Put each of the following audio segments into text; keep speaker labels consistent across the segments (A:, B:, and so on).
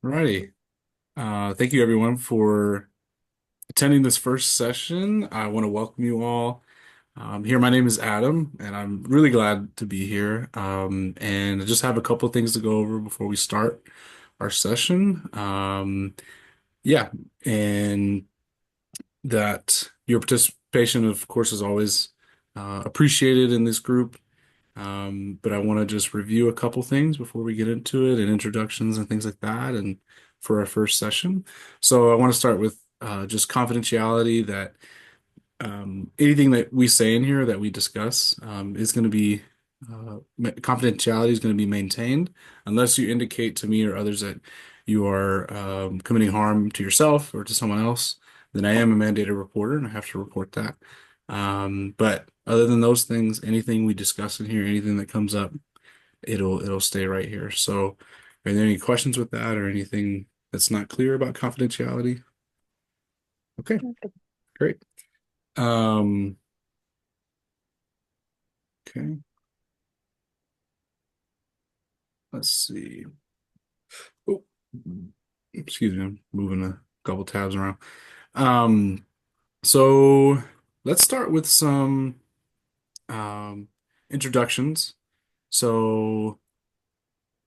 A: Alrighty. Thank you everyone for attending this first session. I want to welcome you all. Here, my name is Adam, and I'm really glad to be here. And I just have a couple of things to go over before we start our session. Yeah, and that your participation, of course, is always appreciated in this group. But I want to just review a couple things before we get into it and introductions and things like that. And for our first session. So I want to start with just confidentiality that anything that we say in here that we discuss is going to be confidentiality is going to be maintained unless you indicate to me or others that you are committing harm to yourself or to someone else. Then I am a mandated reporter and I have to report that. But other than those things, anything we discuss in here, anything that comes up, it'll stay right here. So, are there any questions with that or anything that's not clear about confidentiality? Okay, great. Um, okay, let's see. Oh, excuse me, I'm moving a couple tabs around. Um, so let's start with some um introductions. So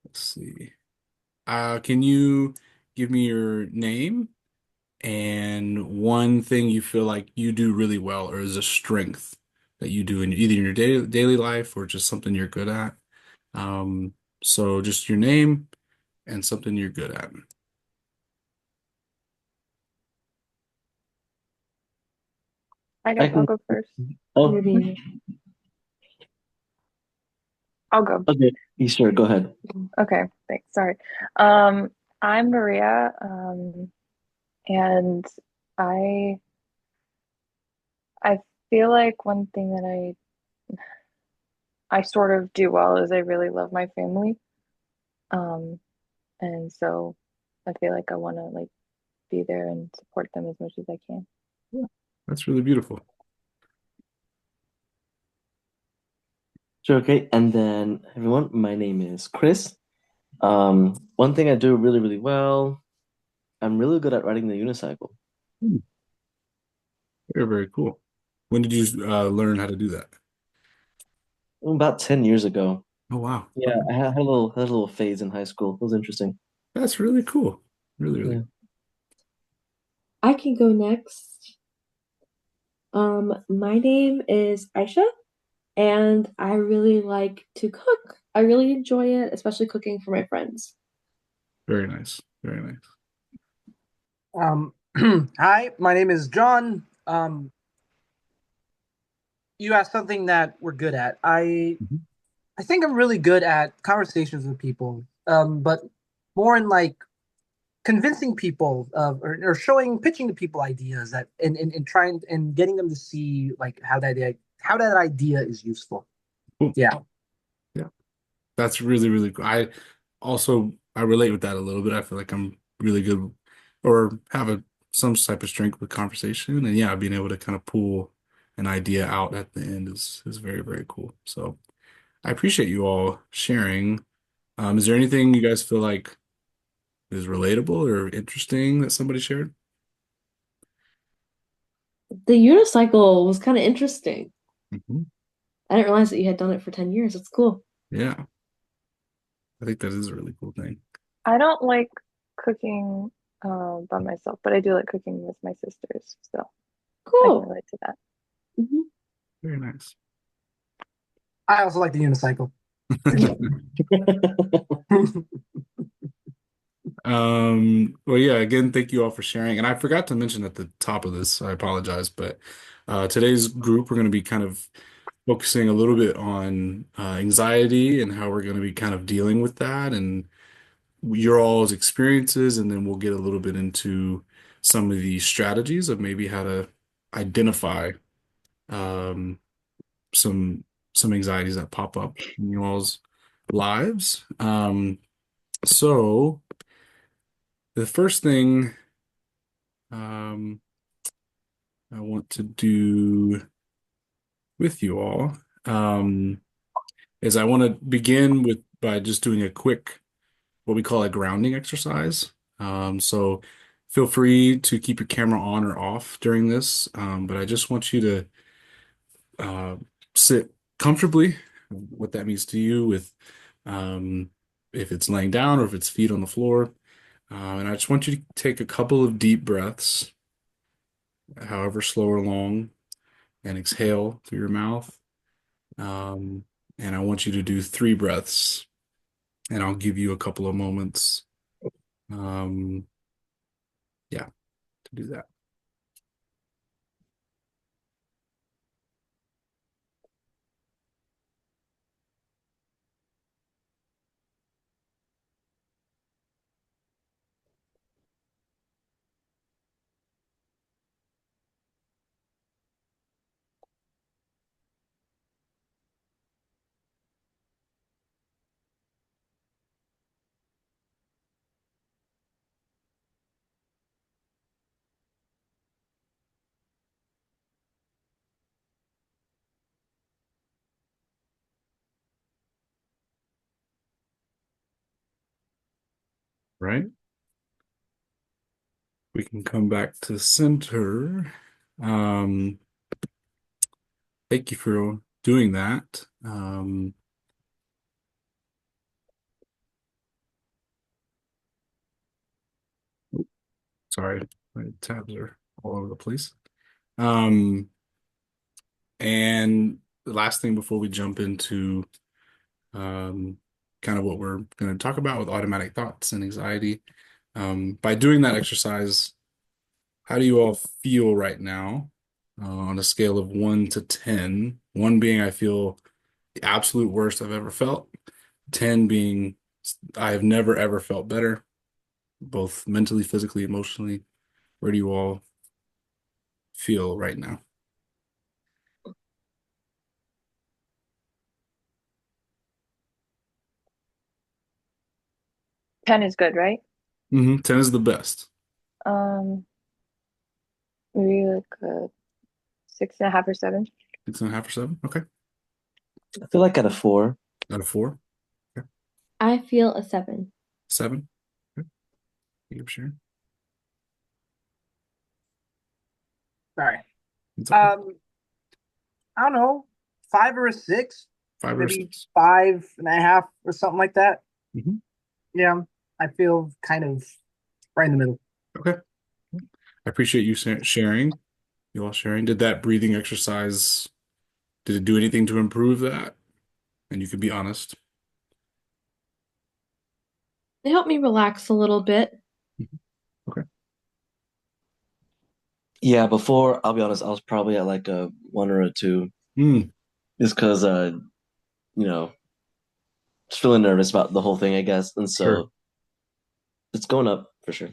A: let's see. Can you give me your name and one thing you feel like you do really well or is a strength that you do in either in your daily life or just something you're good at? Um, so just your name and something you're good at.
B: I
C: I
B: guess I'll
C: can.
B: go first.
C: Oh,
B: I'll go.
C: okay. You sure? Go ahead.
B: Okay, thanks. Sorry. Um, I'm Maria, and I I feel like one thing that I sort of do well is I really love my family. Um, and so I feel like I want to like be there and support them as much as I can.
A: Yeah, that's really beautiful.
C: Sure. Okay. And then, everyone, my name is Chris. One thing I do really, really well, I'm really good at riding the unicycle.
A: Hmm, very, very cool. When did you learn how to do that?
C: About 10 years ago.
A: Oh, wow.
C: Yeah,
A: Okay.
C: I had a little phase in high school. It was interesting.
A: That's really cool. Really, really
C: Yeah.
A: cool.
D: I can go next. My name is Aisha, and I really like to cook. I really enjoy it, especially cooking for my friends.
A: Very nice. Very nice.
E: Um, Hi, my name is John. You asked something that we're good at.
A: Mhm.
E: I think I'm really good at conversations with people, but more in like convincing people or showing, pitching to people ideas that and trying and getting them to see like how that idea is useful.
A: Cool.
E: Yeah.
A: Yeah. That's really, really cool. I relate with that a little bit. I feel like I'm really good or have some type of strength with conversation. And yeah, being able to kind of pull an idea out at the end is very, very cool. So I appreciate you all sharing. Is there anything you guys feel like is relatable or interesting that somebody shared?
D: The unicycle was kind of interesting.
A: Mhm.
D: I didn't realize that you had done it for 10 years. It's cool.
A: Yeah, I think that is a really cool thing.
B: I don't like cooking by myself, but I do like cooking with my sisters, so I can
D: Cool.
B: relate to that.
D: Mhm.
A: Very nice.
E: I also like the unicycle.
A: Well, yeah, again, thank you all for sharing. And I forgot to mention at the top of this, I apologize, but today's group, we're going to be kind of focusing a little bit on anxiety and how we're going to be kind of dealing with that and your all's experiences, and then we'll get a little bit into some of the strategies of maybe how to identify um, some some anxieties that pop up in you all's lives. So the first thing um, I want to do with you all is I want to begin with by just doing a quick what we call a grounding exercise. So feel free to keep your camera on or off during this. But I just want you to uh, sit comfortably, what that means to you, with um, if it's laying down or if it's feet on the floor. And I just want you to take a couple of deep breaths, however slow or long, and exhale through your mouth. Um, and I want you to do 3 breaths, and I'll give you a couple of moments, um, yeah, to do that. Right? We can come back to center. Um, Thank you for doing that. Sorry, my tabs are all over the place. Um, and the last thing before we jump into um, kind of what we're going to talk about with automatic thoughts and anxiety. By doing that exercise, how do you all feel right now on a scale of 1 to 10? 1 being I feel the absolute worst I've ever felt, 10 being I have never ever felt better, both mentally, physically, emotionally. Where do you all feel right now?
B: 10 is good, right?
A: 10 is the best.
B: Um, maybe like a 6.5 or 7.
A: 6.5 or 7. Okay.
C: I feel like at a 4.
A: Out of 4. Okay.
D: I feel a 7.
A: 7. Okay. Keep sharing.
E: Sorry.
A: It's okay.
E: I don't know, 5 or 6,
A: 5 or 6.
E: maybe 5.5 or something like that.
A: Mhm.
E: Yeah, I feel kind of right in the middle.
A: Okay. I appreciate you sharing. You all sharing. Did that breathing exercise, did it do anything to improve that? And you could be honest.
D: It helped me relax a little bit.
A: Mhm. Okay.
C: Yeah, before, I'll be honest, I was probably at like a 1 or a 2.
A: Mm,
C: Just because, you know, just feeling nervous about the whole thing, I guess. And
A: sure.
C: so it's going up for sure.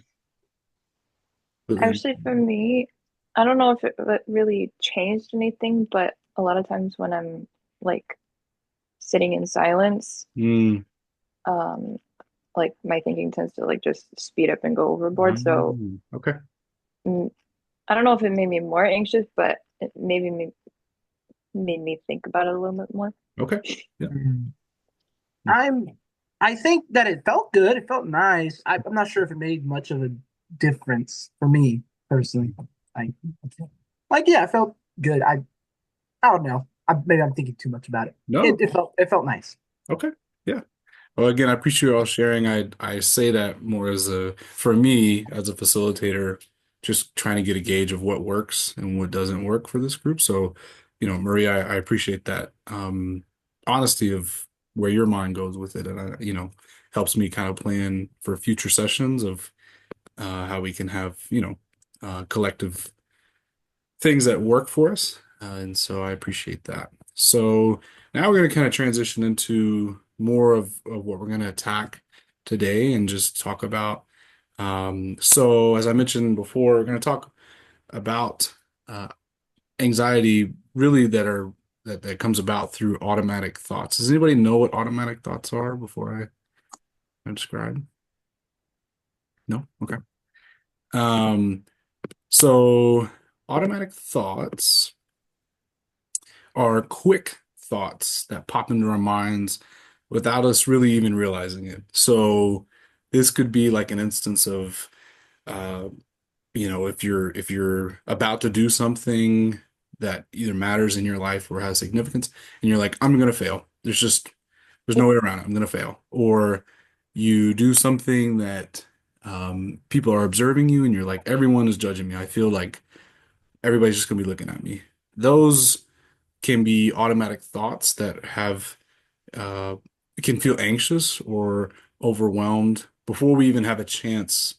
A: But then,
B: Actually, for me, I don't know if it really changed anything, but a lot of times when I'm like sitting in silence,
A: mm,
B: um, like my thinking tends to like just speed up and go overboard. So
A: okay.
B: mm, I don't know if it made me more anxious, but it maybe made me think about it a little bit more.
A: Okay. Yeah.
E: Mm.
A: Mm.
E: I think that it felt good. It felt nice. I'm not sure if it made much of a difference for me personally. Like, yeah, it felt good. I don't know. Maybe I'm thinking too much about it.
A: No.
E: It felt nice.
A: Okay. Yeah. Well, again, I appreciate you all sharing. I say that more as for me as a facilitator, just trying to get a gauge of what works and what doesn't work for this group. So, Maria, I appreciate that honesty of where your mind goes with it, and helps me kind of plan for future sessions of how we can have collective things that work for us. And so I appreciate that. So now we're going to kind of transition into more of what we're going to attack today and just talk about. So as I mentioned before, we're going to talk about uh, anxiety really that comes about through automatic thoughts. Does anybody know what automatic thoughts are before I describe? No? Okay. Um, so automatic thoughts are quick thoughts that pop into our minds without us really even realizing it. So this could be like an instance of, uh, if you're about to do something that either matters in your life or has significance, and you're like, I'm gonna fail. There's no way around it. I'm gonna fail. Or you do something that people are observing you, and you're like, everyone is judging me. I feel like everybody's just gonna be looking at me. Those can be automatic thoughts that have uh, can feel anxious or overwhelmed before we even have a chance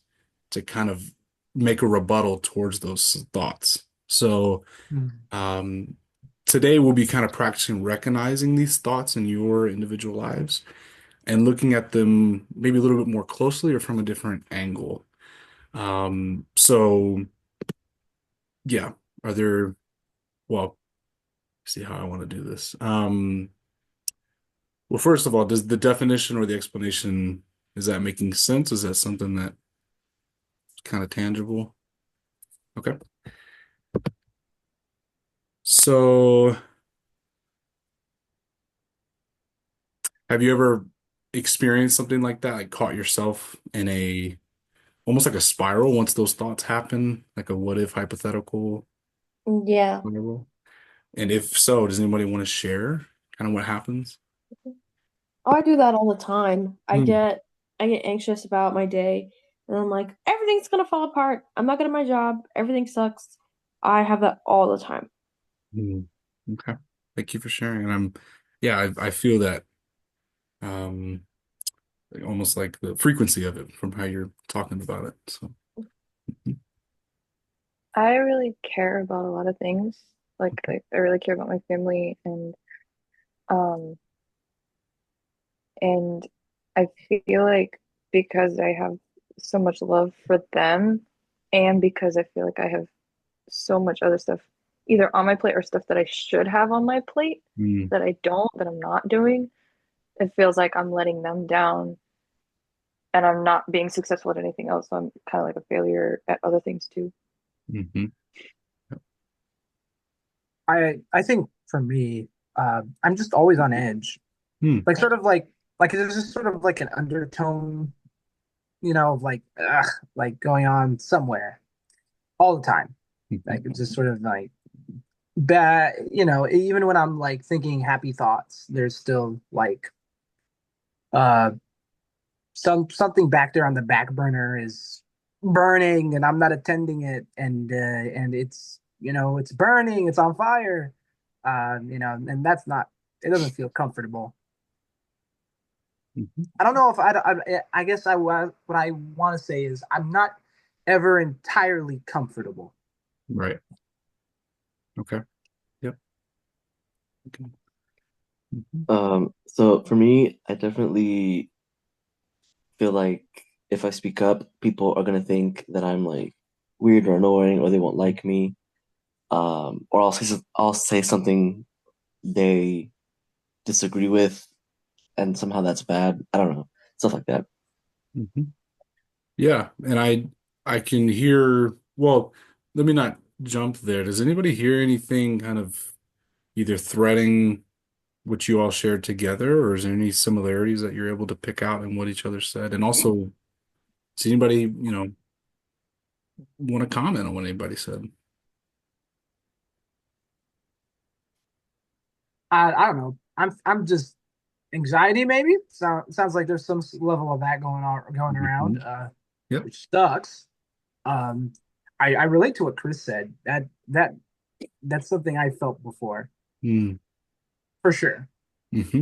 A: to kind of make a rebuttal towards those thoughts. So
E: Mm.
A: um, today we'll be kind of practicing recognizing these thoughts in your individual lives and looking at them maybe a little bit more closely or from a different angle. So yeah, are there, well, see how I want to do this. Well, first of all, does the definition or the explanation, is that making sense? Is that something that kind of tangible? Okay. So, have you ever experienced something like that? Like caught yourself in a almost like a spiral once those thoughts happen, like a what if hypothetical
D: Yeah.
A: spiral? And if so, does anybody want to share kind of what happens?
D: Oh, I do that all the time.
A: Hmm.
D: I get anxious about my day, and I'm like, everything's gonna fall apart. I'm not good at my job. Everything sucks. I have that all the time.
A: Hmm. Okay. Thank you for sharing. And yeah, I feel that um, almost like the frequency of it from how you're talking about it. So, mhm.
B: I really care about a lot of things. I really care about my family um and I feel like because I have so much love for them and because I feel like I have so much other stuff either on my plate or stuff that I should have on my plate
A: Mm,
B: that I don't, that I'm not doing, it feels like I'm letting them down and I'm not being successful at anything else. So I'm kind of like a failure at other things too.
A: mhm.
E: I think for me, I'm just always on edge.
A: Hmm.
E: Like sort of like there's just sort of like an undertone, of like like going on somewhere all the time. Like
A: Mhm.
E: it's just sort of like bad, even when I'm like thinking happy thoughts, there's still like uh something back there on the back burner is burning and I'm not attending it and it's burning, it's on fire. And that's not it doesn't feel comfortable.
A: Mhm.
E: I don't know if I guess what I want to say is I'm not ever entirely comfortable.
A: Right. Okay. Yep. Okay. Mhm.
C: So for me, I definitely feel like if I speak up, people are gonna think that I'm like weird or annoying, or they won't like me. Or I'll say something they disagree with, and somehow that's bad. I don't know, stuff like that.
A: Mhm. Yeah, and I can hear, well, let me not jump there. Does anybody hear anything kind of either threading what you all shared together, or is there any similarities that you're able to pick out in what each other said? And also, does anybody, want to comment on what anybody said?
E: I don't know. I'm just anxiety maybe. Sounds like there's some level of that going around,
A: Mhm. Yep.
E: which sucks. Um, I relate to what Chris said. That's something I felt before
A: Mm.
E: for sure.
A: Hmm.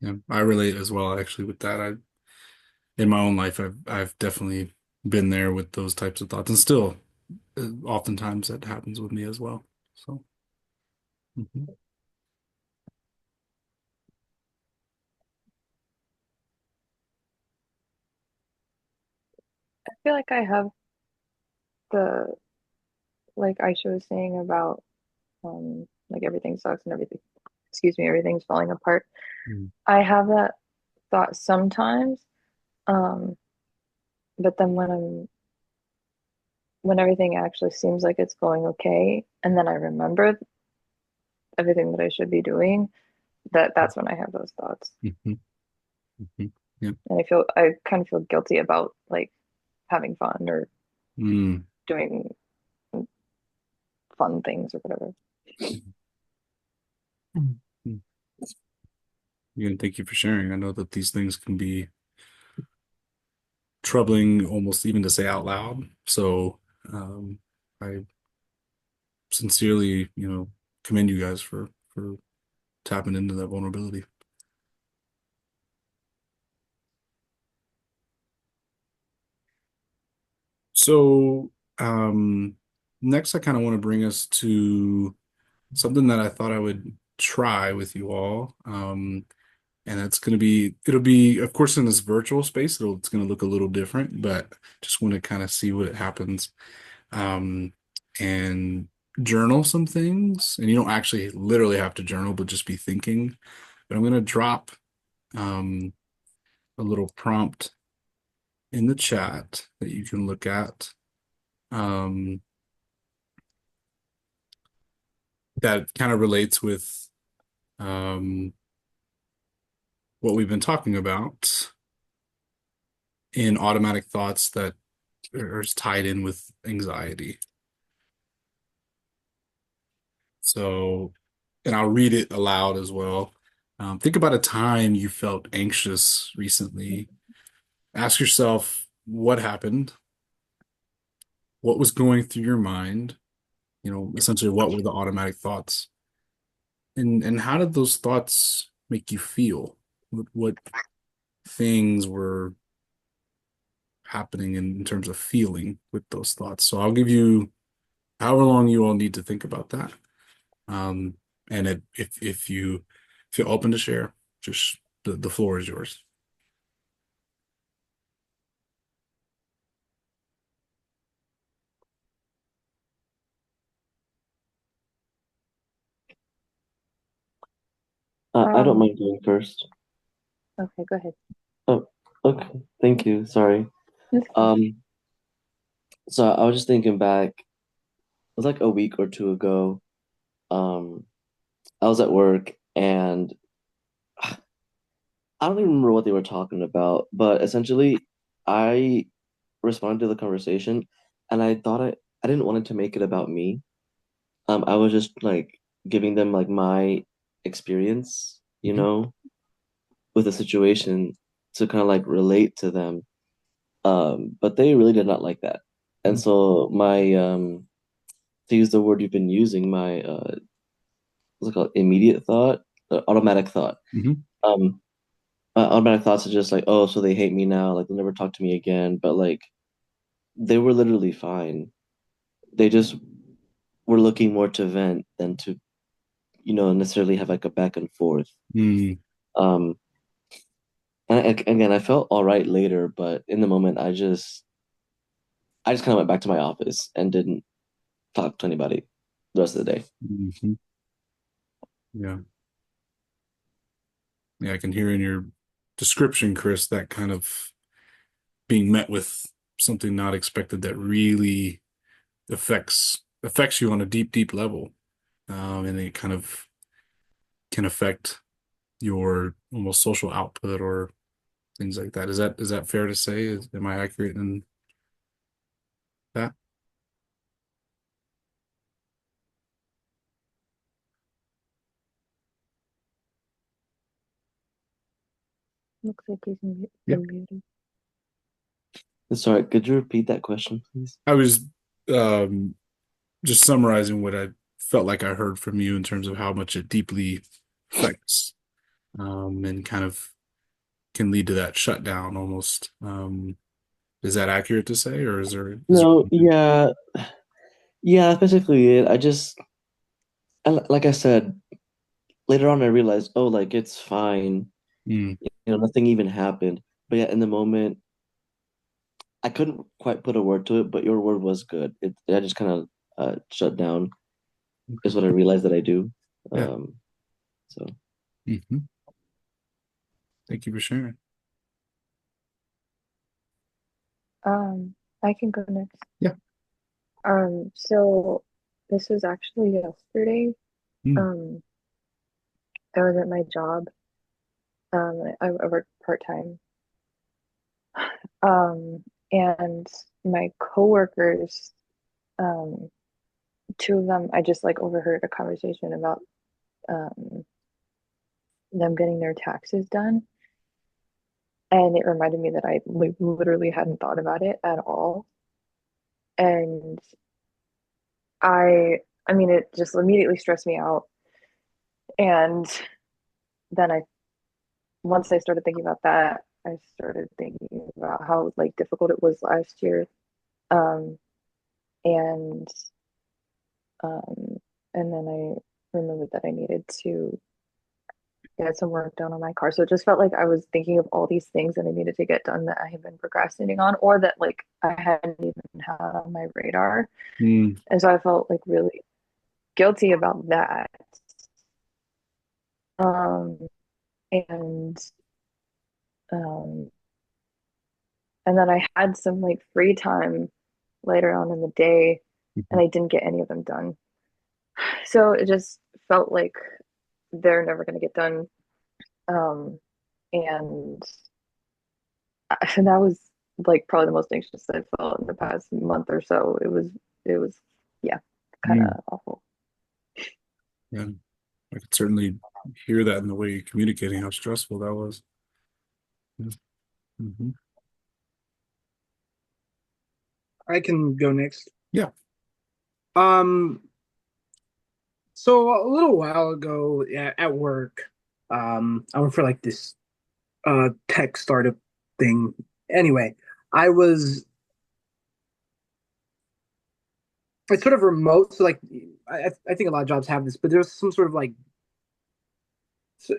A: Yeah, I relate as well actually with that. In my own life, I've definitely been there with those types of thoughts, and still, oftentimes that happens with me as well. So, mhm.
B: I feel like I have the like Aisha was saying about like everything sucks and everything excuse me, everything's falling apart.
A: Mm,
B: I have that thought sometimes. Um, but then when everything actually seems like it's going okay, and then I remember everything that I should be doing, that's when I have those thoughts.
A: mhm, mhm. Yeah.
B: And I kind of feel guilty about like having fun or
A: Mm.
B: doing fun things or whatever.
E: Mm.
A: Mm. Again, thank you for sharing. I know that these things can be troubling almost even to say out loud. So, I sincerely, commend you guys for tapping into that vulnerability. So, next, I kind of want to bring us to something that I thought I would try with you all. And it'll be, of course, in this virtual space, it's going to look a little different, but just want to kind of see what happens. Um, and journal some things. And you don't actually literally have to journal, but just be thinking. But I'm going to drop um, a little prompt in the chat that you can look at. Um, that kind of relates with um, what we've been talking about in automatic thoughts that are tied in with anxiety. So, and I'll read it aloud as well. Think about a time you felt anxious recently. Ask yourself what happened, what was going through your mind, essentially what were the automatic thoughts, and how did those thoughts make you feel? What things were happening in terms of feeling with those thoughts? So I'll give you however long you all need to think about that. Um, and if you feel open to share, just the floor is yours.
C: I don't
B: Um,
C: mind going first.
B: okay, go ahead.
C: Oh, okay. Thank you. Sorry.
B: It's okay.
C: Um, so I was just thinking back, it was like a week or two ago. Um, I was at work and I don't even remember what they were talking about, but essentially I responded to the conversation and I didn't want it to make it about me. I was just like giving them like my experience,
A: Mhm.
C: with the situation to kind of like relate to them. But they really did not like that. And so my to use the word you've been using, my what's it called? Immediate thought, automatic thought.
A: Mhm.
C: Um, my automatic thoughts are just like, oh, so they hate me now, like they'll never talk to me again. But like they were literally fine. They just were looking more to vent than to, necessarily have like a back and forth.
A: Mm.
C: Um, again, I felt all right later, but in the moment, I just kind of went back to my office and didn't talk to anybody the rest of the day.
A: Mhm. Yeah. Yeah, I can hear in your description, Chris, that kind of being met with something not expected that really affects you on a deep, deep level. And it kind of can affect your almost social output or things like that. Is that fair to say? Am I accurate in that?
B: Looks like he's
A: Yeah.
B: been muted.
C: Sorry, could you repeat that question, please?
A: I was um, just summarizing what I felt like I heard from you in terms of how much it deeply affects and kind of can lead to that shutdown almost. Is that accurate to say, or is there?
C: No, yeah, yeah, that's basically it. Like I said, later on I realized, oh, like it's fine.
A: Mm,
C: Nothing even happened. But yeah, in the moment, I couldn't quite put a word to it, but your word was good. I just kind of shut down
A: okay.
C: is what I realized that I do.
A: Yeah.
C: Um, so
A: Hmm. Thank you for sharing.
B: I can go next.
A: Yeah.
B: So this was actually yesterday.
A: Mm,
B: Um, I was at my job. I work part-time Um, and my coworkers, um, two of them, I just like overheard a conversation about um, them getting their taxes done. And it reminded me that I like literally hadn't thought about it at all. And I, I mean, it just immediately stressed me out. And then once I started thinking about that, I started thinking about how like difficult it was last year. Um, and um, and then I remembered that I needed to get some work done on my car. So it just felt like I was thinking of all these things that I needed to get done that I had been procrastinating on, or that like I hadn't even had on my radar.
A: Mm,
B: And so I felt like really guilty about that. Um, and um, and then I had some like free time later on in the day, and
A: mhm,
B: I didn't get any of them done. So it just felt like they're never going to get done. Um, and and that was like probably the most anxious I've felt in the past month or so. It was, yeah, kind
A: mm.
B: of awful.
A: Yeah, I could certainly hear that in the way you're communicating how stressful that was. Yeah. Hmm.
E: I can go next.
A: Yeah.
E: Um, so a little while ago at work, I went for like this tech startup thing. Anyway, I was it's sort of remote, so like I think a lot of jobs have this, but there's some sort of like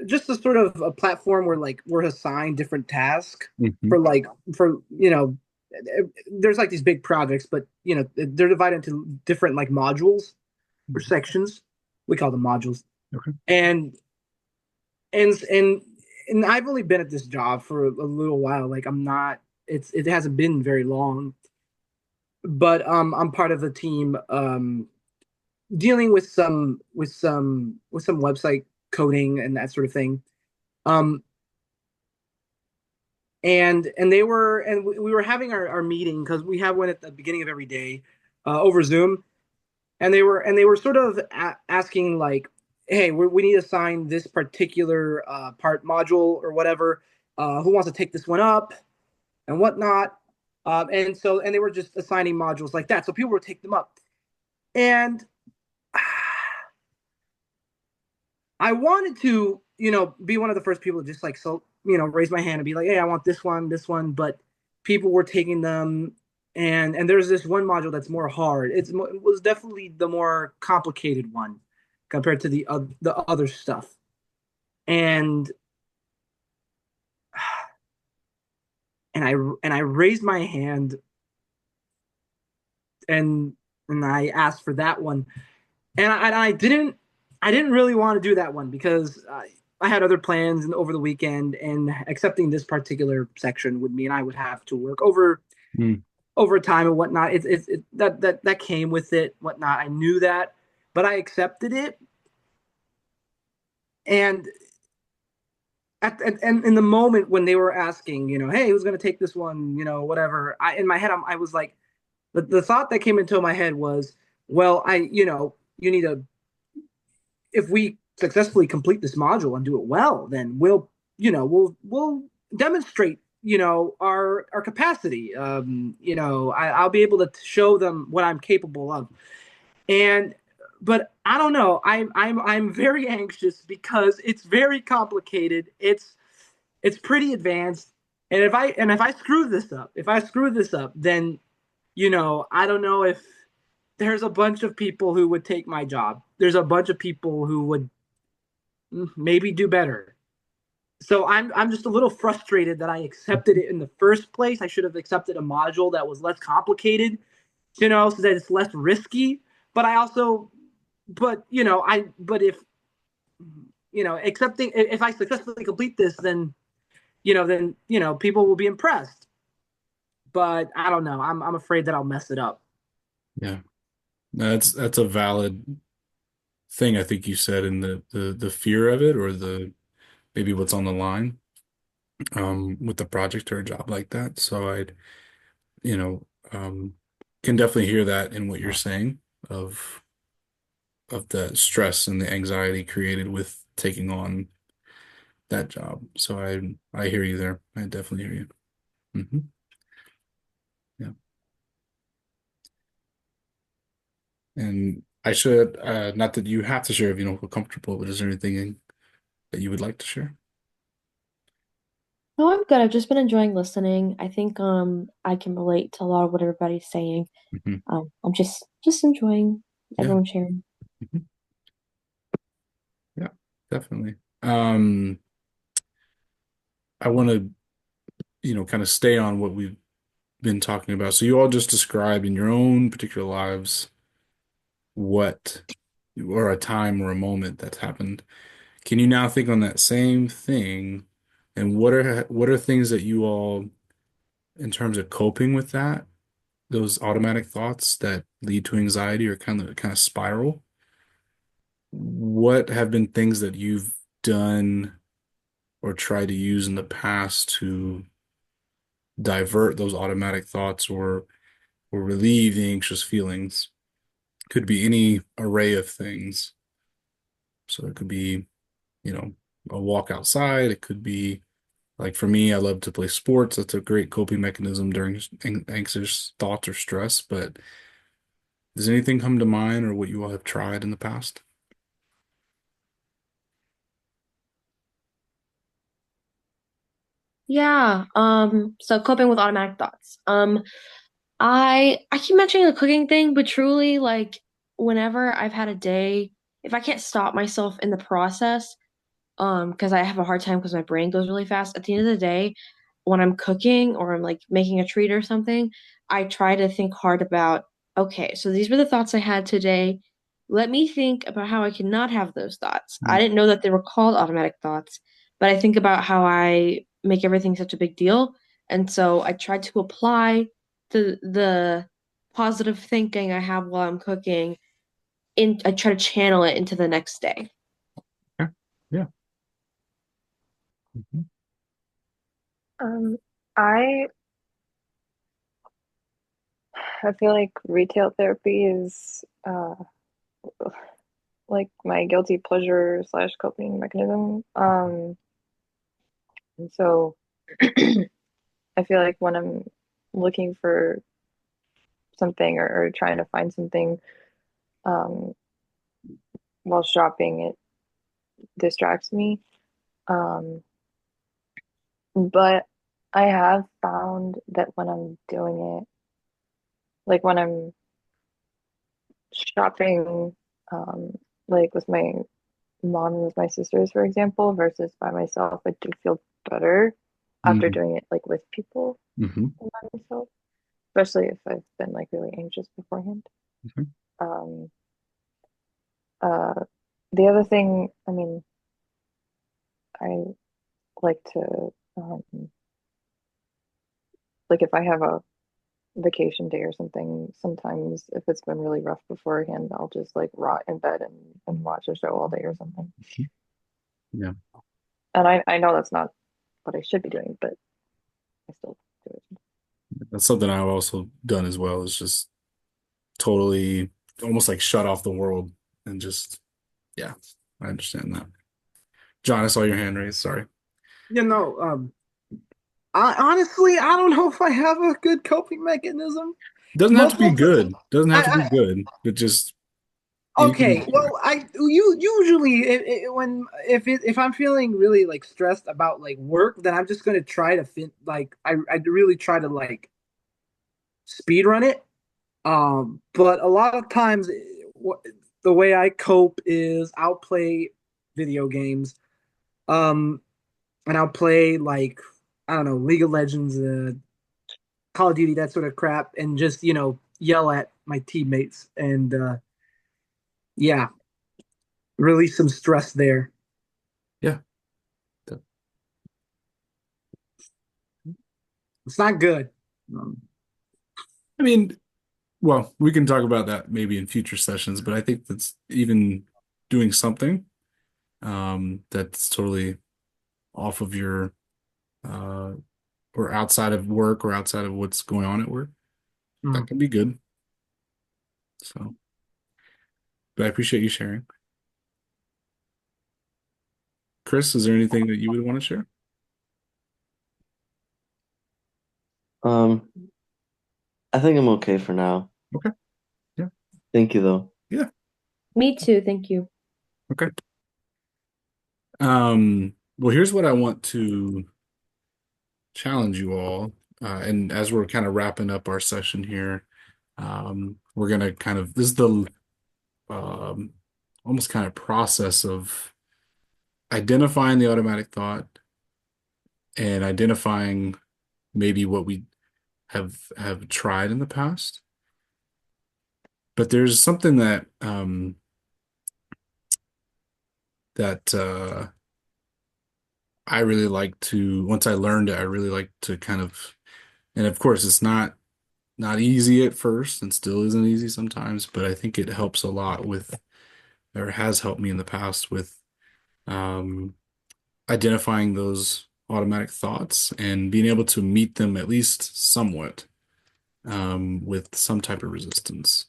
E: just a sort of a platform where like we're assigned different tasks
A: Hmm.
E: for like for there's like these big projects, but they're divided into different like modules or sections. We call them modules.
A: Okay.
E: And and and and I've only been at this job for a little while. Like I'm not it hasn't been very long, but I'm part of the team dealing with some website coding and that sort of thing. Um and we were having our meeting because we have one at the beginning of every day over Zoom, and they were sort of asking like, hey, we need to assign this particular part module or whatever. Who wants to take this one up and whatnot? And they were just assigning modules like that, so people would take them up. And I wanted to, be one of the first people to just like raise my hand and be like, hey, I want this one. But people were taking them, and there's this one module that's more hard. It was definitely the more complicated one compared to the other stuff. And and I raised my hand and and I asked for that one, and I didn't really want to do that one because I had other plans over the weekend, and accepting this particular section would mean I would have to work
A: Mm.
E: overtime and whatnot. That came with it, whatnot. I knew that, but I accepted it, and and in the moment when they were asking, hey, who's going to take this one, whatever. In my head, I was like, the thought that came into my head was, well, you need to if we successfully complete this module and do it well, then we'll demonstrate our capacity. I'll be able to show them what I'm capable of. And but I don't know. I'm very anxious because it's very complicated. It's pretty advanced. And if I screw this up, then I don't know if there's a bunch of people who would take my job. There's a bunch of people who would maybe do better. So I'm just a little frustrated that I accepted it in the first place. I should have accepted a module that was less complicated, so that it's less risky. But I also, but if accepting if I successfully complete this, then people will be impressed. But I don't know. I'm afraid that I'll mess it up.
A: Yeah. No, that's a valid thing I think you said in the fear of it or the maybe what's on the line. with the project or a job like that. So you know, um, can definitely hear that in what you're saying of the stress and the anxiety created with taking on that job. So I hear you there. I definitely hear you. Yeah. And I should not that you have to share if you don't feel comfortable, but is there anything that you would like to share?
D: No, I'm good. I've just been enjoying listening. I think I can relate to a lot of what everybody's saying.
A: Hmm.
D: I'm just enjoying
A: Yeah.
D: everyone sharing.
A: Mhm. Yeah, definitely. Um, I want to, kind of stay on what we've been talking about. So you all just described in your own particular lives what or a time or a moment that's happened. Can you now think on that same thing and what are things that you all in terms of coping with that, those automatic thoughts that lead to anxiety or kind of spiral? What have been things that you've done or tried to use in the past to divert those automatic thoughts or relieve the anxious feelings? Could be any array of things. So it could be, you know, a walk outside. It could be like for me, I love to play sports. That's a great coping mechanism during anxious thoughts or stress. But does anything come to mind or what you all have tried in the past?
D: Yeah. So coping with automatic thoughts. I keep mentioning the cooking thing, but truly, like, whenever I've had a day, if I can't stop myself in the process, because I have a hard time because my brain goes really fast. At the end of the day, when I'm cooking or I'm like making a treat or something, I try to think hard about, okay, so these were the thoughts I had today. Let me think about how I cannot have those thoughts. I
A: Mm.
D: didn't know that they were called automatic thoughts, but I think about how I make everything such a big deal. And so I try to apply the positive thinking I have while I'm cooking I try to channel it into the next day.
A: Okay. Yeah. Mhm.
B: Um, I I feel like retail therapy is like my guilty pleasure slash coping mechanism. And so I feel like when I'm looking for something or trying to find something um, while shopping, it distracts me. Um, but I have found that when I'm doing it, like when I'm shopping, um, like with my mom and with my sisters, for example, versus by myself, I do feel better after
A: Mm.
B: doing it like with people
A: Hmm.
B: than by myself, especially if I've been like really anxious beforehand.
A: Okay.
B: Um, uh, the other thing, I mean, I like to like if I have a vacation day or something, sometimes if it's been really rough beforehand, I'll just like rot in bed and watch a show all day or something.
A: Yeah.
B: And I know that's not what I should be doing, but I still do it.
A: That's something I've also done as well, is just totally almost like shut off the world and just, yeah, I understand that. John, I saw your hand raised. Sorry.
E: You know, I honestly I don't know if I have a good coping mechanism.
A: Doesn't have to be
E: Most of the
A: good. Doesn't have to be
E: I
A: good, but just anything.
E: okay. Well, you usually if I'm feeling really like stressed about like work, then I'm just gonna try to fit like I really try to like speed run it. But a lot of times, the way I cope is I'll play video games. Um, and I'll play like I don't know, League of Legends, Call of Duty, that sort of crap, and just yell at my teammates and yeah, release some stress there.
A: Yeah.
E: It's not good. Um,
A: I mean, well, we can talk about that maybe in future sessions, but I think that's even doing something that's totally off of your uh, or outside of work or outside of what's going on at work. That
E: Mm.
A: can be good. So, but I appreciate you sharing. Chris, is there anything that you would want to share?
C: Um, I think I'm okay for now.
A: Okay. Yeah.
C: Thank you though.
A: Yeah.
D: Me too, thank you.
A: Okay. Well, here's what I want to challenge you all. And as we're kind of wrapping up our session here, we're gonna kind of this is the um, almost kind of process of identifying the automatic thought and identifying maybe what we have tried in the past. But there's something that I really like to once I learned it, I really like to kind of and of course it's not easy at first and still isn't easy sometimes, but I think it helps a lot with or has helped me in the past with um, identifying those automatic thoughts and being able to meet them at least somewhat with some type of resistance.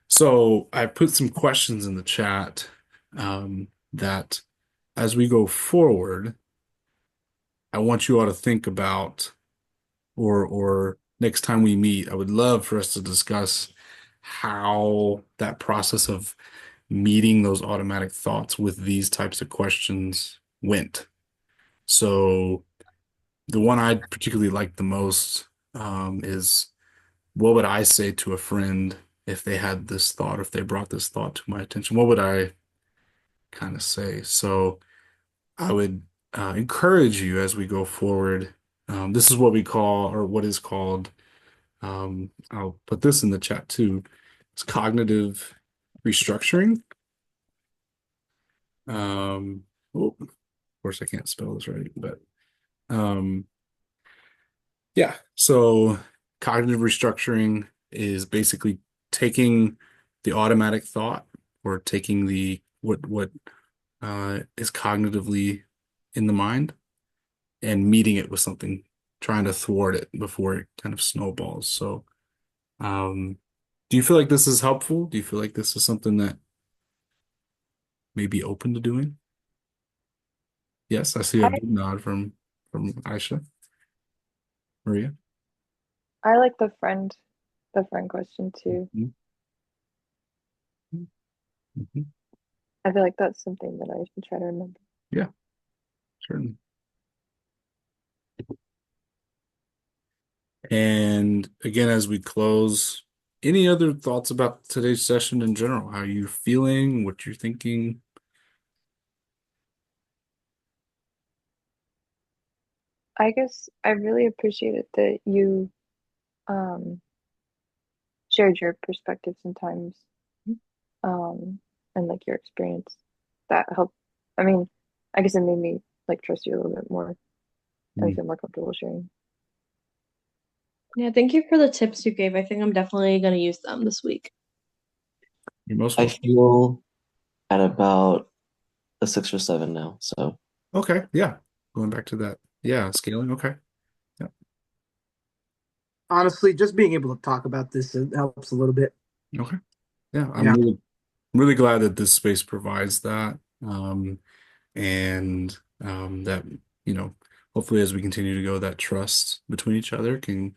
A: So I put some questions in the chat that as we go forward, I want you all to think about, or next time we meet, I would love for us to discuss how that process of meeting those automatic thoughts with these types of questions went. So the one I particularly like the most is what would I say to a friend if they had this thought, if they brought this thought to my attention? What would I kind of say? So I would encourage you as we go forward. This is what we call, or what is called, I'll put this in the chat too. It's cognitive restructuring. Oh, of course, I can't spell this right, but um, yeah. So cognitive restructuring is basically taking the automatic thought or taking the what is cognitively in the mind and meeting it with something, trying to thwart it before it kind of snowballs. So, do you feel like this is helpful? Do you feel like this is something that may be open to doing? Yes, I see a
B: I
A: big nod from Aisha. Maria.
B: I like the friend question too.
A: Mhm. Mhm.
B: I feel like that's something that I should try to remember.
A: Yeah, certainly. And again, as we close, any other thoughts about today's session in general? How you feeling? What you're thinking?
B: I guess I really appreciated that you um shared your perspective sometimes um and like your experience. That helped. I mean, I guess it made me like trust you a little bit more and
A: Mm,
B: feel more comfortable sharing.
D: Yeah, thank you for the tips you gave. I think I'm definitely gonna use them this week.
A: you're most
C: I
A: welcome.
C: feel at about a 6 or 7 now. So
A: Okay, yeah. Going back to that. Yeah, scaling. Okay. Yeah.
E: Honestly, just being able to talk about this helps a little bit.
A: Okay. Yeah,
E: Yeah.
A: I'm really glad that this space provides that. And that, you know, hopefully as we continue to go, that trust between each other can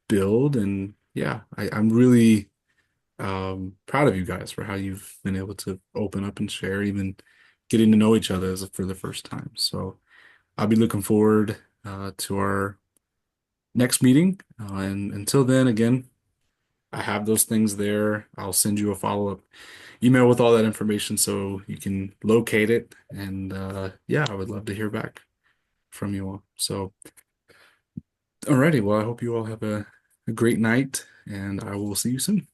A: build. And yeah, I'm really proud of you guys for how you've been able to open up and share, even getting to know each other for the first time. So I'll be looking forward to our next meeting. And until then, again, I have those things there. I'll send you a follow-up email with all that information so you can locate it. And yeah, I would love to hear back from you all. So, alrighty, well, I hope you all have a great night, and I will see you soon.